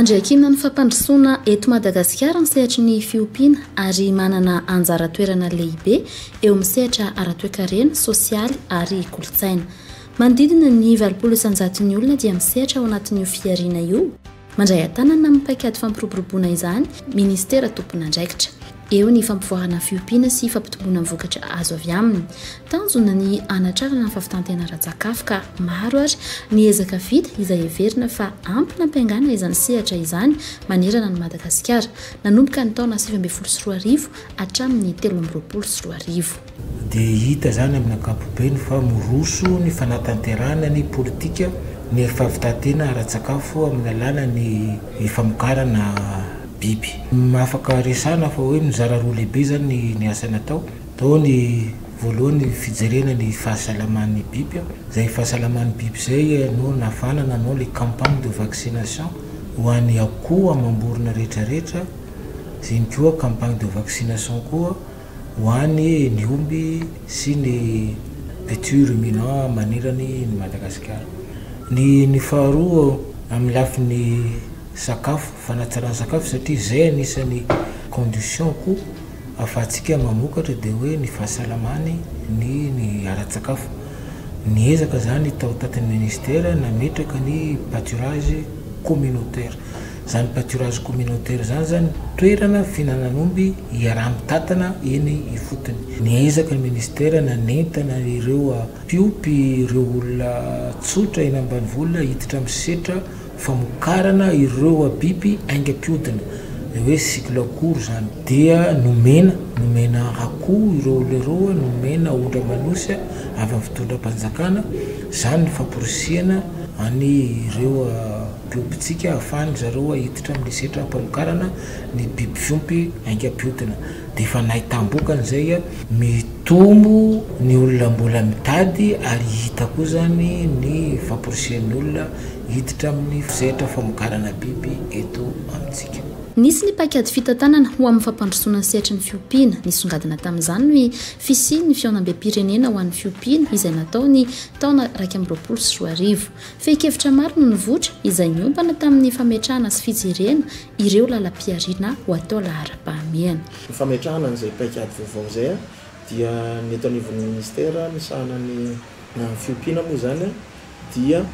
Andriakina ny fampandrosoana eto Madagasikara ny sehatry ny fiompiana ary manana anjara toerana lehibe eo amin'ny sehatra ara-toe-karena, sosialy ary kolotsaina. Manodidina ny 700 ny olona dia misehatra ao anatin'io fiariana io. Mandray antanana amin'ny paikady fampiroboroboana izany Ministera tompon'andraikitra. Eo ny fampivoarana fiompiana sy fampitomboana ny vokatra azo avy aminy. Tanjona ny anatrarana ny fahavitan-tena ara-tsakafo ka maro ary ny ezaka vita izay heverina fa ampy nampiaingana izany sehatra izany manerana ny Madagasikara. Nanomboka ny taona 2024 hatramin'ny 2024. Dia hita zany amin'ny ankapobeny fa moroso ny fanatanterahana ny politika ny fahavitan-tena ara-tsakafo amin'ny alalan'ny famokarana biby. Afaka resana fa hoe mizara roa lehibe zany ny asa natao. Tao ny voalohany fijerena ny fahasalaman'ny biby. Zay fahasalaman'ny biby zay no nafanana no le campagne de vaccination ho an'ny akoho amam-borona rehetrarehetra. Zay koa campagne de vaccination koa ho an'ny ny omby sy ny petit ruminant manerany ny Madagasikara. Ny faharoa amin'ny lafin'ny sakafo, fanatsarana sakafo satria zay anisany condition ko afahantsika mamokatra dia hoe ny fahasalamany ny ara-tsakafo. Ny ezaka zany tao tatin'ny ministera nametraka ny pâturage communautaire. Zany pâturage communautaire zany toerana finanan'omby iaraha-mitantana eny ifotony. Ny ezaka ny ministera nanentana ireo mpiompy ireo olona tsotra eny ambanivohitra hiditra amin'ny setra famokarana ireo biby aingam-piodina hoe cyclocour zany dia nomena akoho ireo olona nomena ondra manosy avy amin'ny fitondram-panjakana zany famporisiana any ireo biopitsika ahafahany zareo hiditra amin'ny setra famokarana ny biby fiompy aingam-piodina. Dia efa nahitam-bokany zay mitombo ny olona mbola mitady ary hita koa zany ny famporisian'ny olona hiditra amin'ny sehatra famokarana biby eto amintsika. Nisy ny paikady fitantanana ho amin'ny fampandrosoana ny sehatry ny fiompiana nisongadina tamin'izany ny fisian'ny fiaonam-be-pirenena ho an'ny fiompiana izay natao ny taona 2024. Fehi-kevitra maro no nivoatra izay niompana tamin'ny fametrahana sy fijerena ireo lalam-piariana ho atao laharam-pahamehana. Ny fametrahana an'izay paikady vaovao zay dia ny eto anivon'ny ministera misahana ny fiompiana moa zany dia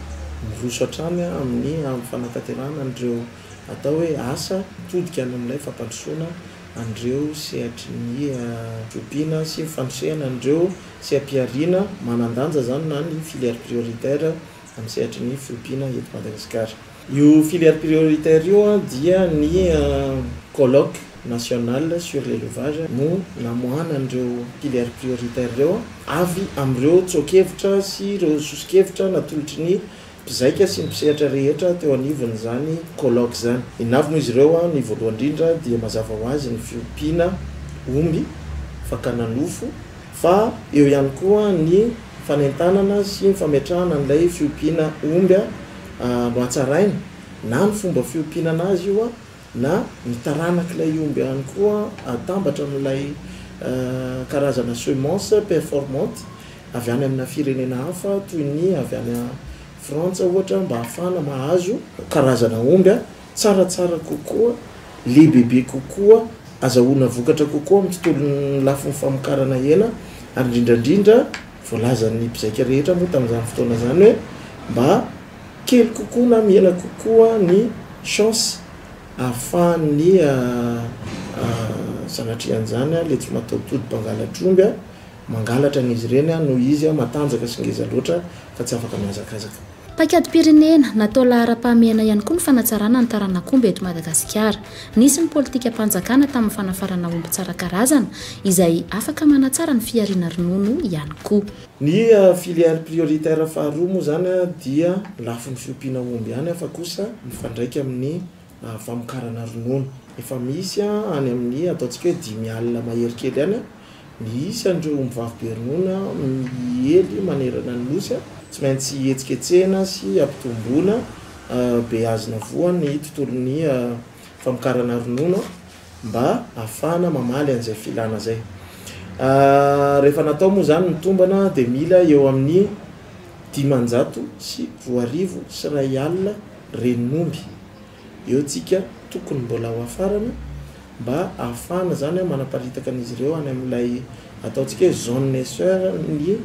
miroso hatrany amin'ny fanatanterahana andreo atao hoe asa todika amin'ilay fampandrosoana andreo sehatry ny fiompiana sy fandrosehana andreo seha-piariana manandanja zany na ny filière prioritaire amin'ny sehatry ny fiompiana eto Madagasikara. Io filière prioritaire io dia ny colloque national sur l'élevage no namohana andreo filière prioritaire reo avy amreo tsokevitra sy ireo sosikevitra natolotry ny mpizaika sy ny mpisehatra rehetra teo anivony zany colloque zany. Inavy moa izy ireo ny voalohany indrindra dia mazava ho azy ny fiompiana omby fakana nofo fa eo ihany koa ny fanentanana sy ny fametrahana an'ilay fiompiana omby no hatsaraina na ny fomba fiompiana anazy io na ny taranak'ilay omby ihany koa atambatra amin'ilay karazana semence performante avy any amina firenena hafa toy ny avy any Frantsa ohatra mba ahafana mahazo karazana omby tsaratsara kokoa, lehibehibe kokoa, azahoana vokatra kokoa amin'ny tontolon'ny lafin'ny famokarana hena ary indrindrandrindra voalazan'ny mpizaika rehetra moa tamin'izany fotoana zany hoe mba kely kokoa na mihena kokoa ny chance ahafahan'ny sanatrian'izany le tsy mataotody mpangalatra omby mangalatra an'izy ireny no izy matanjaka sy ngeza loatra fa tsy afaka mihazakazaka. Paikady pirenena natao laharam-pahamehana ihany koa ny fanatsarana ny taranak'omby eto Madagasikara. Nisy ny politika mpanjakana tamin'ny fanafarana omby tsara karazana izay afaka manatsara ny fiariana ronono ihany koa. Ny filière prioritaire faharoa moa zany dia lafin'ny fiompiana omby ihany fa kosa mifandraika amin'ny famokarana ronono. Efa misy any amin'ny ataontsika hoe 10 alina mahery kely any misy andreo mivavy be ronono miely manerana ny nosy tsy maintsy etsiketsehana sy ampitomboana be azona voany ny tontolon'ny famokarana ronono mba ahafahana mamaly an'izay filana zay. Rehefa natao moa zany mitombana dia mila eo amin'ny 500 sy 2000 sy 1 alina ren'omby eo tsika tokony mbola ho afarana mba ahafahana zany manaparitaka an'izy ireo any amin'ilay ataontsika hoe zone nesseur ny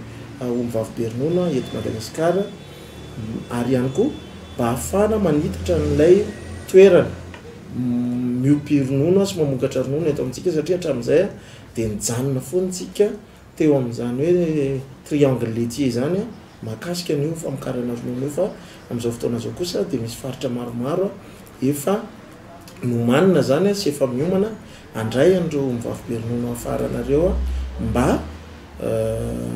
ombivavy be ronono eto Madagasikara ary ihany koa mba ahafahana manitatra n'ilay toerana miompy ronono sy mamokatra ronono eto amintsika satria hatramin'izay dia nijanona foantsika teo amin'izany hoe triangle laitier zany mahakasika an'io famokarana ronono io fa amin'izao fotoana zao kosa dia misy faritra maromaro efa nomanina zany sy efa miomana andray andreo mivavy be ronono afaranareo mba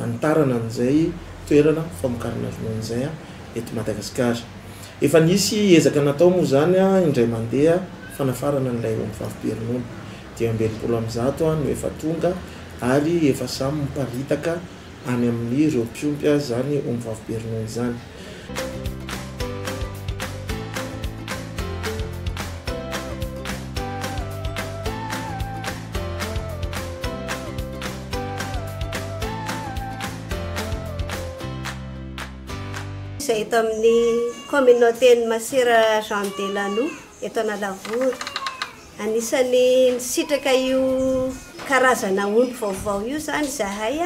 antarana an'izay toerana famokarana ronono zay eto Madagasikara. Efa nisy ezaka natao moa zany indray mandeha fanafarana n'ilay mivavy be ronono dia 20% no efa tonga ary efa samy miparitaka any amin'ireo mpiompy zany mivavy be ronono zany. Zay eto amin'ny communauté ny Masera Jean Delano eto Analavory. Anisany nisitraka io karazana omby vaovao io zany zahay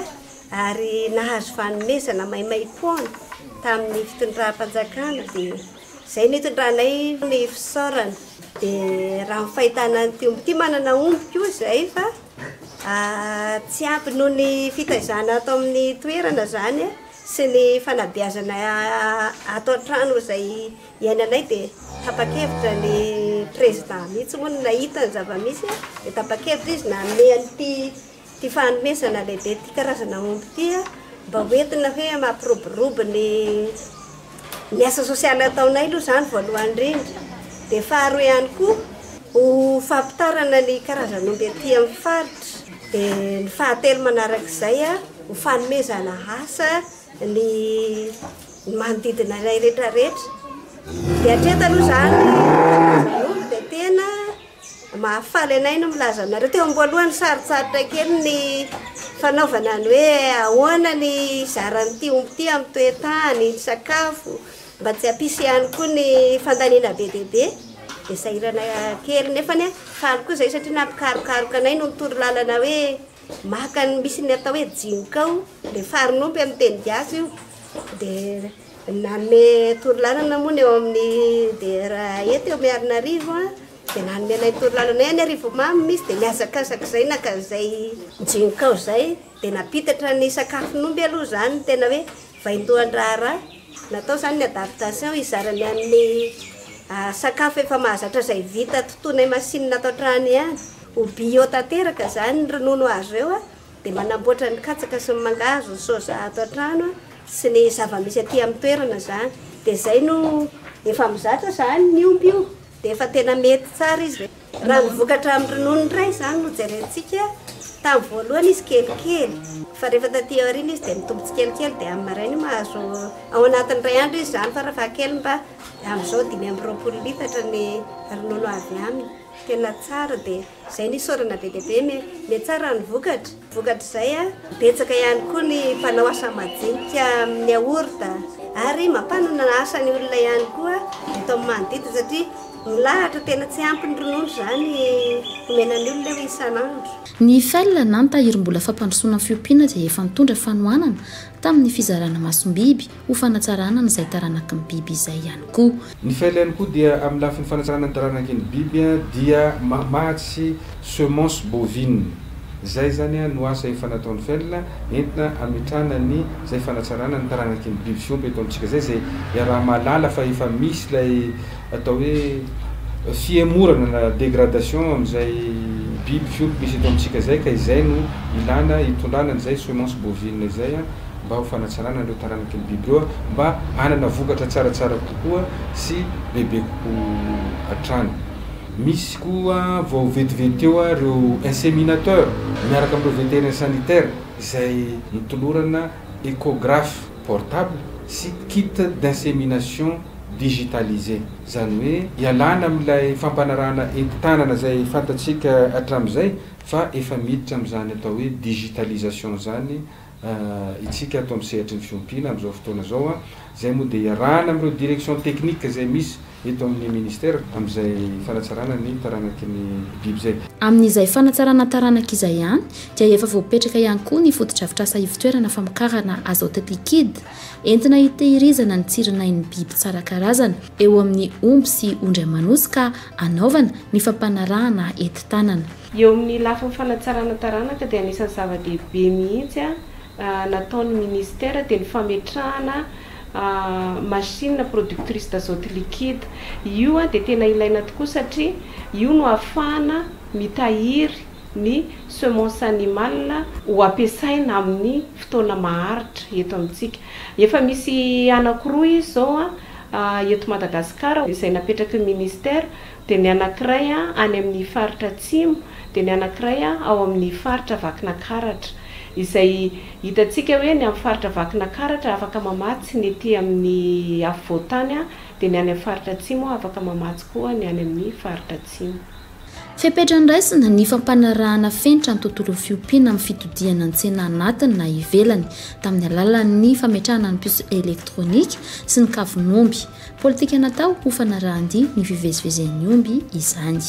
ary nahazo fanomezana maimaimpoana tamin'ny fitondram-panjakana dia zay nitondranay ny fisaorana dia raha fahitana ty manana omby koa zay fa tsy ampy noho ny fitaizana atao amin'ny toerana zany sy ny fanabeazana atao trano zay iainanay dia tapa-kevitra ny président mihitsy moa nahita ny zava-misy dia tapa-kevitra izy nameany ty fanomezana lehibe ty karazana omby ty mba hoentina hoe mampiroborobo ny asa sosialy ataonay aloha zany voalohany indrindra dia faharoa ihany koa ho fampitarana ny karazana omby aty amin'ny faritra dia ny fahatelo manarak'izay ho fanomezana asa ny manodidina ilay rehetrarehetra dia hatreto aloha zany omby dia tena mahafaly anay no milaza aminareo teo amboalohany sarotsarotra kely ny fanaovana ny hoe ahoana ny zaran'ity omby ty amin'ny toetany ny sakafo mba tsy hampisy ihany koa ny fandaniana be dehibe dia sahirana kely nefa ny faly koa zay satria nampikarokaroka anay no mitory lalana hoe maka ny misy ny atao hoe jinkao dia farin'omby amin'ny teny gasy io dia nanome tory lalana moa ny eo amin'ny dia raha eto eo Miarinarivo dia nanome anay tory lalana any arivo mamy misy dia miazakazaka zay nakazay jinkao zay dia napitatra ny sakafon'omby aloha zany tena hoe vaindohan-draharaha natao zany ny adaptation izarany amin'ny sakafo efa mahazatra zay vita totoina machine natao trano ihany ho bio tanteraka zany ny ronono azo eo dia manamboatra ny katsaka sy ny mangahazo soja atao trano sy ny zava-misy aty amin'ny toerana zany dia zay no efa mizatra zany ny omby io dia efa tena mety tsara izy raha mivokatra amin'ny ronono ndray zany no jerentsika tamin'ny voalohany izy kelikely fa rehefa taty aoriana izy dia mitombotsy kelikely dia amin'ny maraina mahazo ao anatin'ny ray andro izy zany fa raha fakely mba amin'izao 5 litatra ny ronono avy aminy tena tsara dia zay ny sorana be dehibe me tsara ny vokatra zay betsaka ihany koa ny mpanao asa majinika amin'ny aorta ary mampanana asa ny olona ihany koa eto amin'ny manodidina satria milahatra tena tsy ampy ny ronono zany omenan'ny olona hoe isan'andro. Ny felina na ny tahirim-bola fampandrosoana fiompiana dia efa nitondra fanohanana tamin'ny fizarana masom-biby ho fanatsarana izay taranaky ny biby izay ihany koa. Ny felina ihany koa dia amin'ny lafin'ny fanatsarana ny taranaky ny biby dia mahatsy semence bovine. Zay zany no asa fanataon'ny felina entina amitrana ny zay fanatsarana ny taranaky ny biby fiompy eto amintsika zay raha malala fa efa misy lay atao hoe fiemorana na dégradation amin'izay biby fiompy misy eto amintsika zay ka izay no ilana hitondrana n'izay semence bovine zay mba ho fanatsarana ireo taranaky ny biby ireo mba hanana vokatra tsaratsara kokoa sy bebe kokoa hatrany. Misy koa vao vetivety eo ireo inséminateur miaraka amin'ireo vétérinaire sanitaire izay mitolorana échographe portable sy kit d'insémination digitalisé zany hoe ialana amin'ilay fampanarahana enti-tanana zay fantatsika hatramin'izay fa efa miditra amin'izany atao hoe digitalisation zany itsika atao amin'ny sehatry ny fiompiana amin'izao fotoana zao zay moa dia iarahana amin'ireo direction technique zay misy eto amin'ny ministera amin'izay fanatsarana ny taranaky ny biby zay. Amin'izay fanatsarana taranaka izay ihany dia efa voapetraka ihany koa ny fotodrafitrasa ivitoerana famokarana azote liquide entina hitehirizana ny tsironain'ny biby tsara karazana eo amin'ny omby sy ondry amanosy ka anaovana ny fampanarahana enti-tanana. Eo amin'ny lafiny fanatsarana taranaka dia anisan'ny zava-dehibe mihitsy nataon'ny ministera dia ny fametrahana machine productrice d'azote liquide. Io dia tena ilaina tokoa satria io no ahafahana mitahiry ny semence animale ho ampiasaina amin'ny fotoana maharitra eto amintsika. Efa misy anankiroa izy zao eto Madagasikara izay napetraky ny ministera, dia ny anankiray any amin'ny faritra atsimo, dia ny anankiray ao amin'ny faritra Vakinakaratra. Izay hitantsika hoe ny amin'ny faritra Vakinakaratra afaka mamatsy ny ety amin'ny afovoantany, dia ny any amin'ny faritra atsimo afaka mamatsy koa ny any amin'ny faritra atsimo. Fepetrany ny fampanarahana fenitra ny tontolo fiompiana amin'ny fitodiana an-tsena anatiny na ivelany tamin'ny alalan'ny fametrahana ny puce elektronika sy ny kavon'omby. Politika natao ho fanarahan-dia ny fivezivezen'ny omby izany.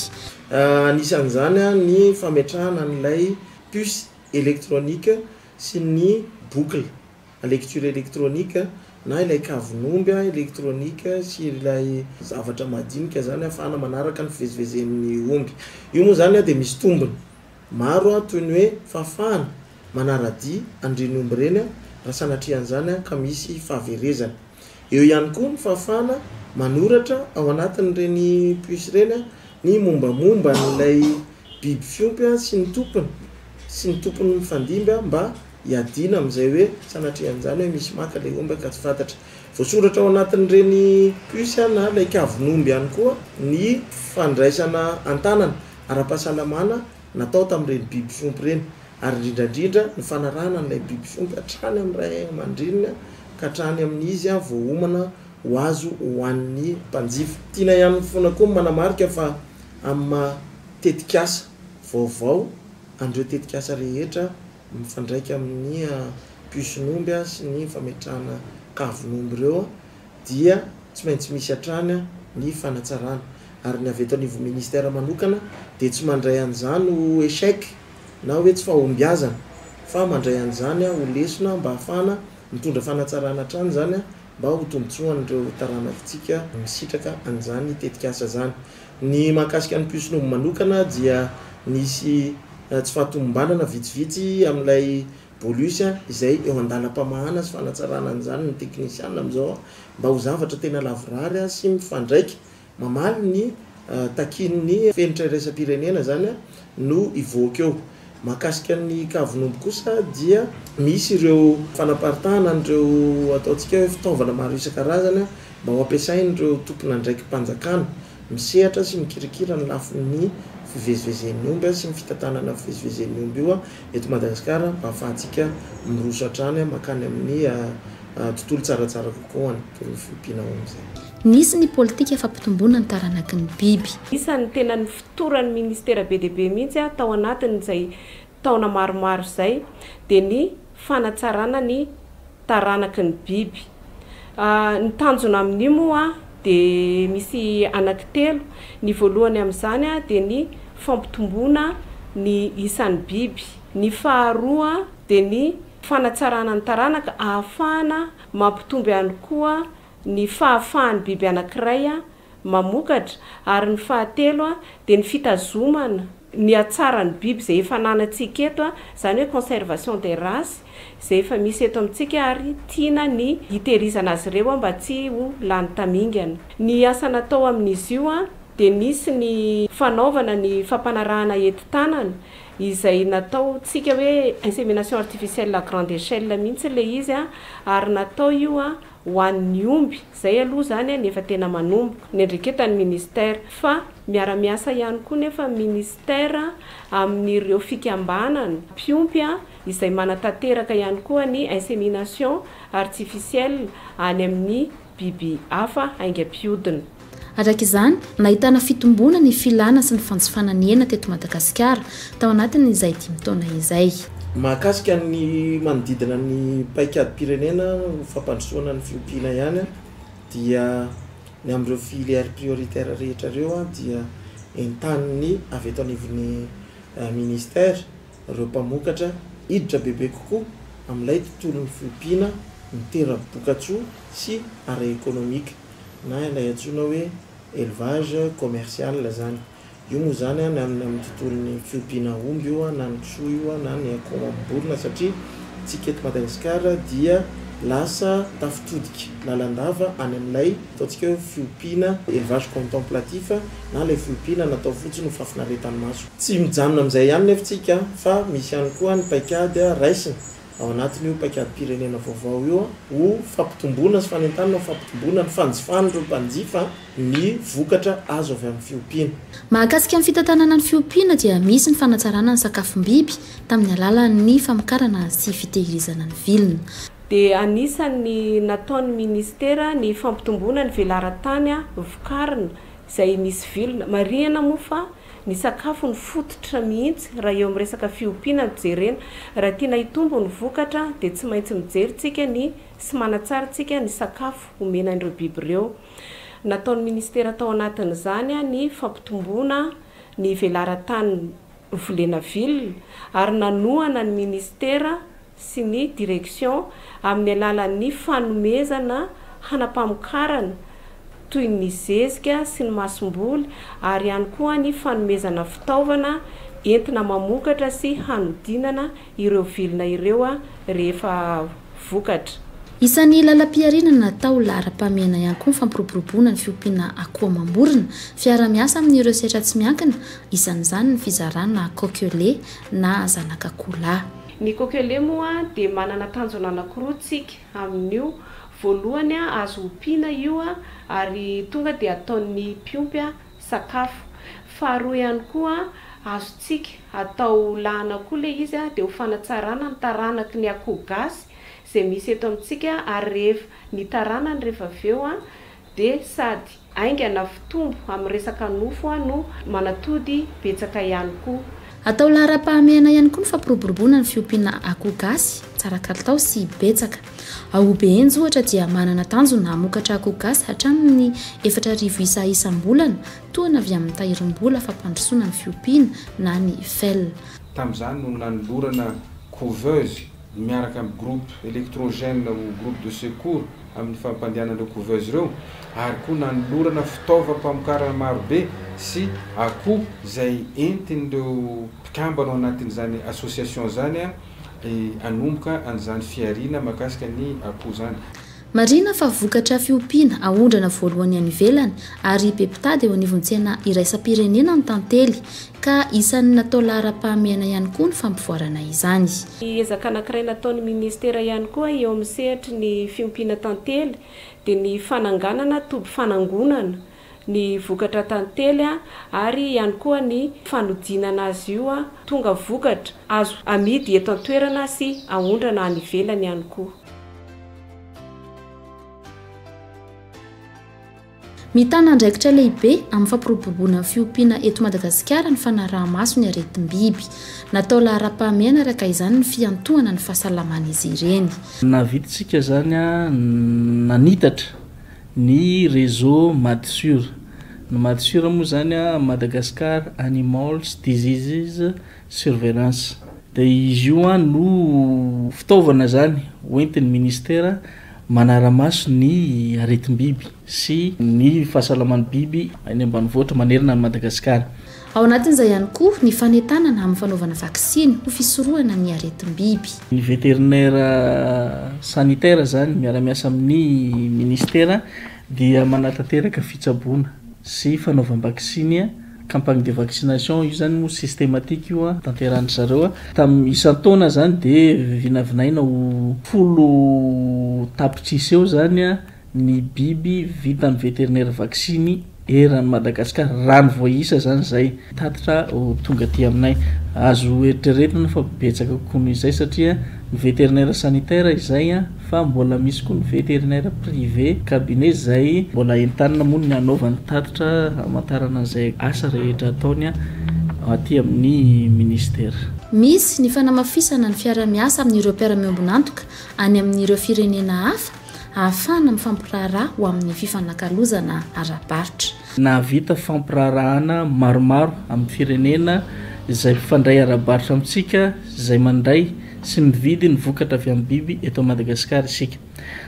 Anisan'izany ny fametrahana n'ilay puce elektronika sy ny boucle à lecture elektronika na ilay kavon'omby elektronika sy ilay zavatra madinika zany afahana manaraka ny fivezivezen'ny omby. Io moa zany dia misy tombony maro toy ny hoe fafana manaradia andreny omby reny raha sanatrian'izany ka misy fahaverezana. Eo ihany koa ny fafana manoratra ao anatin'ireny puce reny ny mombamomba n'ilay biby fiompy sy ny tompony mifandimby mba hiadina amin'izay hoe sanatrian'izany hoe misy maka ilay omby ka tsy fantatra. Voasoratra ao anatin'ireny puce na ilay kavon'omby ihany koa ny fandraisana an-tanana ara-pahasalamana natao tamin'ireny biby fiompy reny, ary indrindrandrindra ny fanarahana n'ilay biby fiompy hatrany amin'ny ray aman-dreniny ka hatrany amin'izy voahomana ho azo hoan'ny mpanjifa. Tiana ihany foana koa manamarika fa amin'ny tetikasa vaovao andreo tetikasa rehetra mifandraika amin'ny pucen'omby sy ny fametrahana kavon'omby ireo dia tsy maintsy misy hatrany ny fanatsarana. Ary ny avy eto anivon'ny ministera manokana dia tsy mandray an'izany ho échec na hoe tsy fahombiazana, fa mandray an'izany ho lesona mba hahafahana mitondra fanatsarana hatrany zany mba ho tombotsoan'ireo taranakitsika misitraka an'izany tetikasa zany. Ny mahakasika ny pucen'omby manokana dia nisy tsy fahatomombanana vitsivitsy amin'ilay bolus izay eo an-dalam-pamahana sy fanatsarana an'izany ny teknisiana amin'izao mba ho zavatra tena lavorary sy mifandraiky mamaly ny takin'ny fenitra iraisam-pirenena zany no ivoaka eo. Mahakasika ny kavon'omby kosa dia misy ireo fanaparitahana n'ireo ataontsika hoe fitaovana maro isan-karazany mba ho ampiasain'ireo tompona ndraiky mpanjakana misehatra sy mikirikira ny lafin'ny fivezivezen'ny omby sy ny fitantanana fivezivezen'ny omby io eto Madagasikara mba ahafahantsika miroso hatrany makany amin'ny tontolo tsaratsara kokoa ny tontolo fiompiana omby zay. Nisy ny politika fampitomboana ny taranaky ny biby. Isan'ny tena ny fitoran'ny ministera be dia be mihitsy tao anatin'izay taona maromaro izay dia ny fanatsarana ny taranaky ny biby. Ny tanjona amin'io moa dia misy anankitelo. Ny voalohany amin'izany dia ny fampitomboana ny isan'ny biby. Ny faharoa dia ny fanatsarana ny taranaka ahafahana mampitombo ihany koa ny fahafahan'ny biby anankiray mamokatra, ary ny fahatelo dia ny fitazomana ny hatsaran'ny biby izay efa nanantsika eto izany hoe conservation des races izay efa misy eto amintsika, ary tiana ny hitehirizana azy ireo mba tsy ho lany tamingana. Ny asa natao amin'izy io dia nisy ny fanaovana ny fampanarahana enti-tanana izay natao tsika hoe insémination artificielle à grande échelle mihitsy ilay izy ary natao io ho an'ny omby. Zay aloha zany nefa tena manomboka ny andreketan'ny ministera, fa miara-miasa ihany koa nefa ministera amin'ireo fikambanana mpiompy izay manatanteraka ihany koa ny insémination artificielle any amin'ny biby hafa aingam-piodina. Arak'izany nahitana fitomboana ny filana sy ny fanjifana ny hena teto Madagasikara tao anatin'izay 10 taona izay. Mahakasika ny manodidina ny paikady pirenena fampandrosoana ny fiompiana ihany dia ny am'ireo filière prioritaire rehetra reo a dia entaniny avy eto anivon'ny ministère reo mpamokatra iditra bebe kokoa amin'ilay tontolon'ny fiompiana mitera-bokatsoa sy ara économique na ilay antsoina hoe élevage commercial zany. Io moa zany a ny amin'ny tontolon'ny fiompiana omby io a na ny kisoa io a na ny akoho amborona satria tsika eto Madagasikara dia lasa tafitodika lalandava any amin'ilay ataontsika hoe fiompiana élevage contemplatif na ilay fiompiana natao fotsiny ho fafinaretan'ny maso. Tsy mijanona amin'izay ihany nefa tsika fa misy ihany koa ny paikady raisina ao anatiny io paikady pirenena vaovao io ho fampitomboana sy fanentanana fampitomboana ny fanjifany reo mpanjifa ny vokatra azo avy amin'ny fiompiana. Mahakasika amin'ny fitantanana ny fiompiana dia misy ny fanatsarana ny sakafom-biby tamin'ny alalan'ny famokarana sy fitehirizana ny vilona. Dia anisan'ny nataon'ny ministera ny fampitomboana ny velaran-tany vokarina izay misy vilona. Marihana moa fa ny sakafo ny fototra mihitsy raha eo amin'ny resaka fiompiana mijerena. Raha tiana hitombo ny vokatra dia tsy maintsy mijerytsika ny sy manatsaratsika ny sakafo omena an'ireo biby ireo. Nataon'ny ministera tao anatin'izany ny fampitomboana ny velaran-tany volena vilona ary nanohana ny ministera sy ny direction amin'ny alalan'ny fanomezana hanampamokarana toy ny zezika sy ny masomboly ary ihany koa ny fanomezana fitaovana entina mamokatra sy hanodinana ireo vilona ireo rehefa vokatra. Isan'ny lalam-piarinana natao laharam-pahamehana ihany koa ny fampiroboroboana ny fiompiana akoho amam-borona, fiara-miasa amin'ireo sehatra tsy miankina, isan'izany ny fizarana kokeole na zanak'akoholahy. Ny kokeole moa dia manana tanjona anankiroa tsika amin'io. Voalohany azo ompiana io ary tonga dia ataon'ny mpiompy sakafo. Faharoa ihany koa azo tsika atao lahana koa le izy dia ho fanatsarana ny taranaky ny akoho gasy izay misy eto amintsika ary rehefa ny taranany rehefa aveo dia sady aingana fitombo amin'ny resaka nofo no manatody betsaka ihany koa. Atao laharam-pahamehana ihany koa ny fampiroboroboana ny fiompiana akoho gasy, tsara kalitao sy betsaka. Aobe Enjo ohatra dia manana tanjona hamokatra akoho gasy hatramin'ny 4,000 isa isam-bolana toa na avy amin'ny tahirim-bola fampandrosoana ny fiompiana na ny fel. Tamin'izany no nanolorana couveuse miaraka amin'ny groupe électrogène ou groupe de secours amin'ny fampandehanan'ireo couveuse ireo ary koa nanolorana fitaovam-pamokarana marobe sy akoho izay entin'ireo mpikambana ao anatin'izany association zany anomboka an'izany fiarina mahakasika ny akoho zany. Marina fa vokatra fiompiana ahondrana voalohany any ivelany ary be mpitady eo anivontsena iraisam-pirenena ny tantely ka isan'ny natao laharam-pahamehana ihany koa ny fampivoarana izany. Ny ezaka anankiray nataon'ny ministera ihany koa eo amin'ny sehatry ny fiompiana tantely dia ny fananganana toby fanangonana ny vokatra tantely ary ihany koa ny fanodinana azy io tonga vokatra azo amidy eto an-toerana sy ahondrana any ivelany ihany koa. Mitana andraikitra lehibe amin'ny fampiroboroboana ny fiompiana eto Madagasikara ny fanaraha-maso ny aretim-biby. Natao laharam-pahamehana araka izany ny fiantohana ny fahasalaman'izy ireny. Naviditsika zany nanitatra ny réseau Madsure. Ny Madsure moa zany Madagascar Animals Diseases Surveillance. Dia izy io no fitaovana zany hoentin'ny ministera manara-maso ny aretim-biby sy ny fahasalaman'ny biby any ambanivohitra manerana ny Madagasikara. Ao anatin'izay ihany koa ny fanentanana amin'ny fanaovana vaksiny ho fisorohana ny aretim-biby. Ny vétérinaire sanitaire zany miara-miasa amin'ny ministera dia manatanteraka fitsaboana sy fanaovam-vaksiny campagne de vaccination io zany mo systématique io tanterahany zareo tamin'ny isan-taona zany dia vinavinaina ho 10 tapitrisa eo zany ny biby vitan'ny vétérinaire vaksiny eran'ny Madagasikara rano voaisa zany zay tatitra tonga aty aminay. Azo eritreretina fa betsaka kokoa noho izay satria ny vétérinaire sanitaire izay fa mbola misy koa ny vétérinaire privé cabinet zay mbola entanina moa ny anaovany tatitra hamantarana an'izay asa rehetra ataony aty amin'ny ministera. Misy ny fanamafisana ny fiara-miasa amin'ireo mpiara-miombonantoka any amin'ireo firenena hafa ahafana mifampiraharaha ho amin'ny fifanakalozana ara-paritra. Navita fampirarahana maromaro amin'ny firenena izay fandray ara-baritra amintsika izay mandray sy mividy ny vokatra avy amin'ny biby eto Madagasikara isika.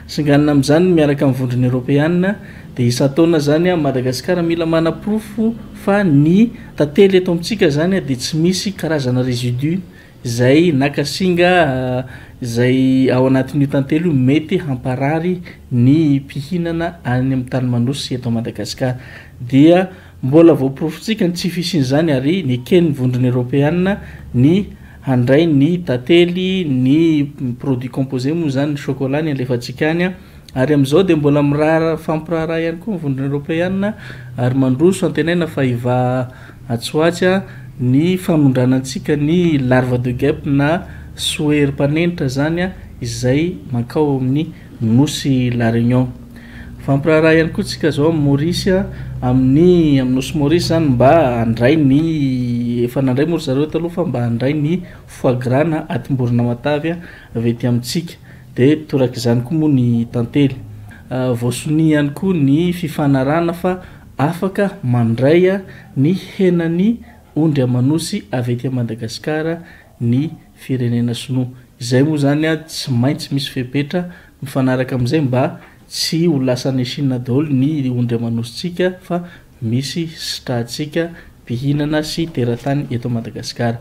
Singanina amin'izany miaraka amin'ny vondrony Europeanina dia isan-taona zany a Madagasikara mila manam-porofo fa ny tantely eto amintsika zany dia tsy misy karazana résidu izay nakasinga izay ao anatin'io tantely io mety hamparary ny mpihinana any amin'ny tany manosy eto Madagasikara. Dia mbola voaporofitsika ny tsy fisin'izany ary ny eken'ny vondrony Europeanina ny handray ny tantely ny produit composé moa zany ny chocolat ny alefatsika any ary amin'izao dia mbola fampiraharaha ihany koa ny vondrony Europeanina ary mandroso antenaina fa iva atsoatsy ny famondranatsika ny larve de guêpe na soerim-panenitra zany izay mankao amin'ny nosy La Réunion. Fampiraharaha ihany koa tsika zao amin'ny Maurice amin'ny nosy Maurice zany mba handray ny efa nandray moa zareo taloha fa mba handray ny foie gras na atimborona matavy avy ety amintsika dia torak' izany koa moa ny tantely. Voasony ihany koa ny fifanarana fa afaka mandray ny henany ondry amanosy avy ety Madagasikara ny firenena sinoa. Izay moa zany tsy maintsy misy fepetra mifanaraka amin'izay mba tsy ho lasany Chine daholo ny ondry amanositsika fa misy sitrahantsika mpihinana sy teratany eto Madagasikara.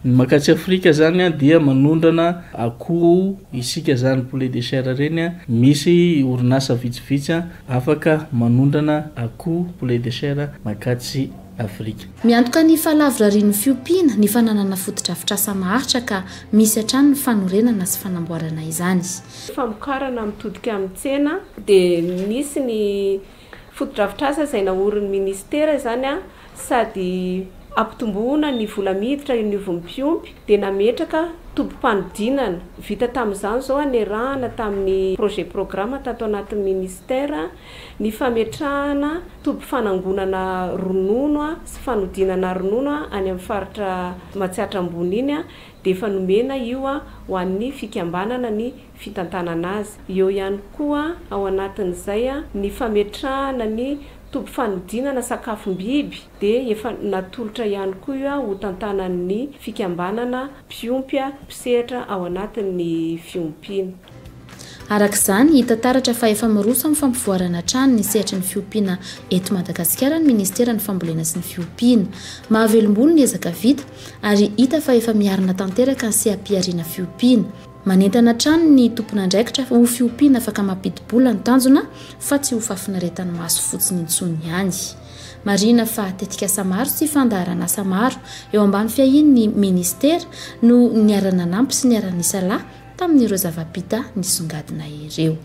Ny makatsy Afrika zany dia manondrana akoho isika zany poulet de chair reny misy orinasa vitsivitsy afaka manondrana akoho poulet de chair makatsy Afrika. Miantoka ny falavorarian'ny fiompiana ny fananana fotodrafitrasa maharitra ka misy hatrany ny fanorenana sy fanamboarana izany. Famokarana mitodika amin'ny tsena dia misy ny fotodrafitrasa izay naorin'ny ministera zany sady ampitomboana ny vola miditra ny vompiompi dia nametraka tompom-panodinana vita tamin'izany zao anerahana tamin'ny projet programme tato anatin'ny ministera ny fametrahana tompom-fanangonana ronono sy fanodinana ronono any amin'ny faritra Matsiatra ambony iny dia efa nomena io ho an'ny fikambanana ny fitantanana azy. Eo ihany koa ao anatin'izay ny fametrahana ny tompom-fanodinana sakafom-biby dia efa natolotra ihany koa io ho tantanan'ny fikambanana mpiompy mpisehatra ao anatin'ny fiompiana. Arak'izany hita taratra fa efa miroso amin'ny fampivoarana trano ny sehatry ny fiompiana eto Madagasikara ny ministera ny fambolena sy ny fiompiana. Mahavelom-bolo ny ezaka vita ary hita fa efa miarina tanteraka ny seha-piariana fiompiana. Manentana trano ny tompon'andraikitra ho fiompiana afaka mampidi-bola ny tanjona fa tsy ho fafinaretany maso fotsiny intsony ihany. Marina fa tetika samaro sy fandaharana samaro eo ambany fiahin'ny ministera no niarana nampy sy niarana isalahy tamin'ireo zava-bita nisongadina ireo.